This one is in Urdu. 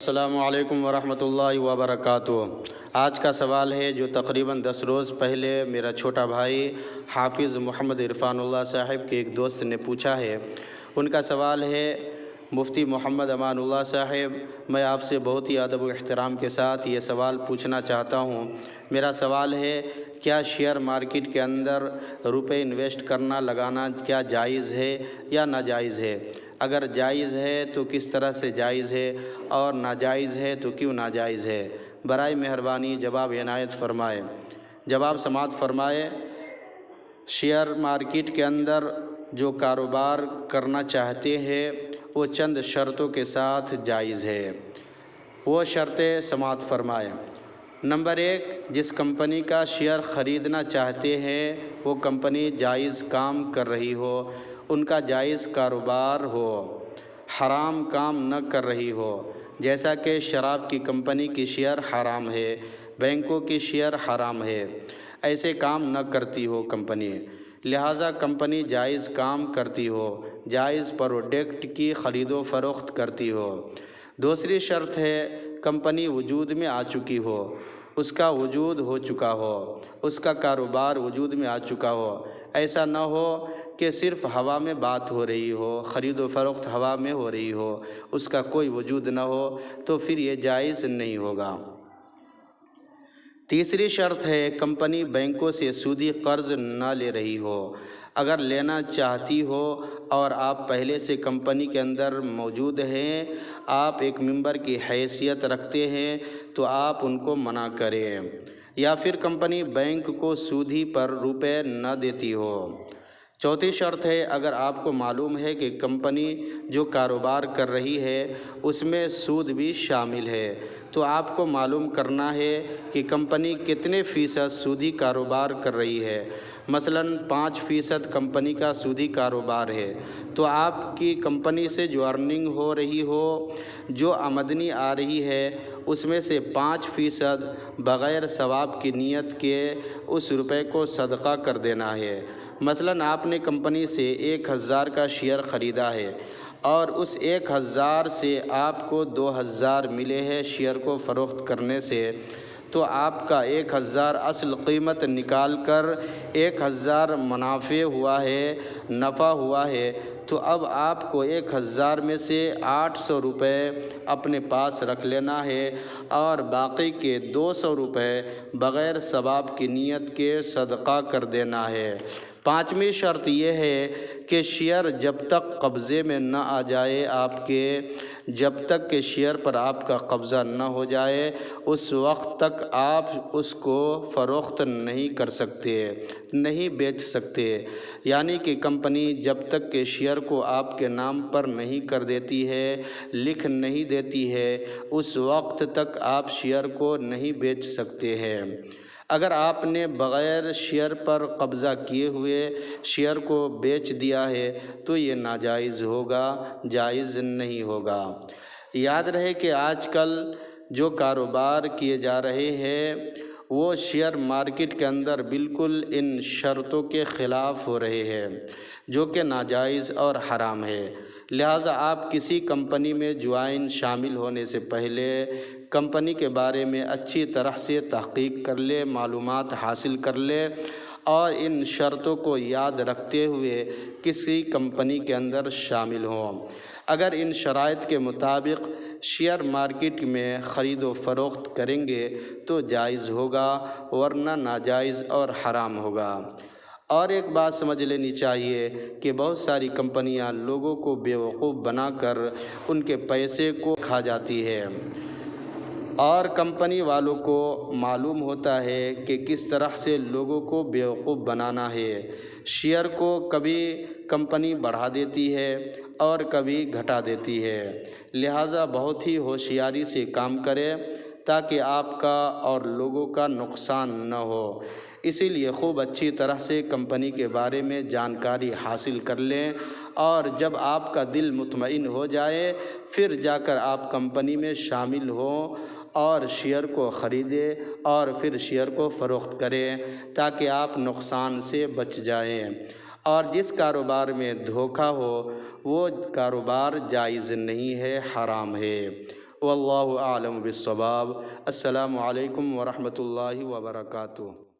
السلام علیکم ورحمۃ اللہ وبرکاتہ۔ آج کا سوال ہے جو تقریباً 10 روز پہلے میرا چھوٹا بھائی حافظ محمد عرفان اللہ صاحب کے ایک دوست نے پوچھا ہے۔ ان کا سوال ہے: مفتی محمد امان اللہ صاحب، میں آپ سے بہت ہی ادب و احترام کے ساتھ یہ سوال پوچھنا چاہتا ہوں۔ میرا سوال ہے، کیا شیئر مارکیٹ کے اندر روپے انویسٹ لگانا کیا جائز ہے یا ناجائز ہے؟ اگر جائز ہے تو کس طرح سے جائز ہے، اور ناجائز ہے تو کیوں ناجائز ہے؟ برائے مہربانی جواب عنایت فرمائے۔ جواب سماعت فرمائے۔ شیئر مارکیٹ کے اندر جو کاروبار کرنا چاہتے ہیں وہ چند شرطوں کے ساتھ جائز ہے۔ وہ شرطیں سماعت فرمائے۔ نمبر 1، جس کمپنی کا شیئر خریدنا چاہتے ہیں وہ کمپنی جائز کام کر رہی ہو، ان کا جائز کاروبار ہو، حرام کام نہ کر رہی ہو، جیسا کہ شراب کی کمپنی کی شیئر حرام ہے، بینکوں کی شیئر حرام ہے، ایسے کام نہ کرتی ہو کمپنی، لہٰذا کمپنی جائز کام کرتی ہو، جائز پروڈکٹ کی خرید و فروخت کرتی ہو۔ دوسری شرط ہے، کمپنی وجود میں آ چکی ہو، اس کا وجود ہو چکا ہو، اس کا کاروبار وجود میں آ چکا ہو۔ ایسا نہ ہو کہ صرف ہوا میں بات ہو رہی ہو، خرید و فروخت ہوا میں ہو رہی ہو، اس کا کوئی وجود نہ ہو، تو پھر یہ جائز نہیں ہوگا۔ تیسری شرط ہے، کمپنی بینکوں سے سودی قرض نہ لے رہی ہو۔ اگر لینا چاہتی ہو اور آپ پہلے سے کمپنی کے اندر موجود ہیں، آپ ایک ممبر کی حیثیت رکھتے ہیں، تو آپ ان کو منع کریں، یا پھر کمپنی بینک کو سودی پر روپے نہ دیتی ہو۔ چوتھی شرط ہے، اگر آپ کو معلوم ہے کہ کمپنی جو کاروبار کر رہی ہے اس میں سود بھی شامل ہے، تو آپ کو معلوم کرنا ہے کہ کمپنی کتنے فیصد سودی کاروبار کر رہی ہے۔ مثلاً 5% کمپنی کا سودی کاروبار ہے، تو آپ کی کمپنی سے جو ارننگ ہو رہی ہو، جو آمدنی آ رہی ہے، اس میں سے 5% بغیر ثواب کی نیت کے اس روپے کو صدقہ کر دینا ہے۔ مثلاً آپ نے کمپنی سے 1000 کا شیئر خریدا ہے، اور اس 1000 سے آپ کو 2000 ملے ہیں شیئر کو فروخت کرنے سے، تو آپ کا 1000 اصل قیمت نکال کر 1000 منافع ہوا ہے، نفع ہوا ہے، تو اب آپ کو 1000 میں سے 800 روپے اپنے پاس رکھ لینا ہے، اور باقی کے 200 روپے بغیر ثواب کی نیت کے صدقہ کر دینا ہے۔ پانچویں شرط یہ ہے کہ شیئر جب تک قبضے میں نہ آ جائے آپ کے، جب تک کہ شیئر پر آپ کا قبضہ نہ ہو جائے، اس وقت تک آپ اس کو فروخت نہیں کر سکتے، نہیں بیچ سکتے۔ یعنی کہ کمپنی جب تک کہ شیئر کو آپ کے نام پر نہیں کر دیتی ہے، لکھ نہیں دیتی ہے، اس وقت تک آپ شیئر کو نہیں بیچ سکتے ہیں۔ اگر آپ نے بغیر شیئر پر قبضہ کیے ہوئے شیئر کو بیچ دیا ہے تو یہ ناجائز ہوگا، جائز نہیں ہوگا۔ یاد رہے کہ آج کل جو کاروبار کیے جا رہے ہیں وہ شیئر مارکیٹ کے اندر بالکل ان شرطوں کے خلاف ہو رہے ہیں، جو کہ ناجائز اور حرام ہے۔ لہٰذا آپ کسی کمپنی میں شامل ہونے سے پہلے کمپنی کے بارے میں اچھی طرح سے تحقیق کر لے، معلومات حاصل کر لے، اور ان شرطوں کو یاد رکھتے ہوئے کسی کمپنی کے اندر شامل ہوں۔ اگر ان شرائط کے مطابق شیئر مارکیٹ میں خرید و فروخت کریں گے تو جائز ہوگا، ورنہ ناجائز اور حرام ہوگا۔ اور ایک بات سمجھ لینی چاہیے کہ بہت ساری کمپنیاں لوگوں کو بیوقوف بنا کر ان کے پیسے کو کھا جاتی ہے، اور کمپنی والوں کو معلوم ہوتا ہے کہ کس طرح سے لوگوں کو بیوقوف بنانا ہے۔ شیئر کو کبھی کمپنی بڑھا دیتی ہے اور کبھی گھٹا دیتی ہے، لہٰذا بہت ہی ہوشیاری سے کام کرے تاکہ آپ کا اور لوگوں کا نقصان نہ ہو۔ اسی لیے خوب اچھی طرح سے کمپنی کے بارے میں جانکاری حاصل کر لیں، اور جب آپ کا دل مطمئن ہو جائے پھر جا کر آپ کمپنی میں شامل ہوں اور شیئر کو خریدیں اور پھر شیئر کو فروخت کریں، تاکہ آپ نقصان سے بچ جائیں۔ اور جس کاروبار میں دھوکہ ہو وہ کاروبار جائز نہیں ہے، حرام ہے۔ واللہ اعلم بالصواب۔ السلام علیکم ورحمۃ اللہ وبرکاتہ۔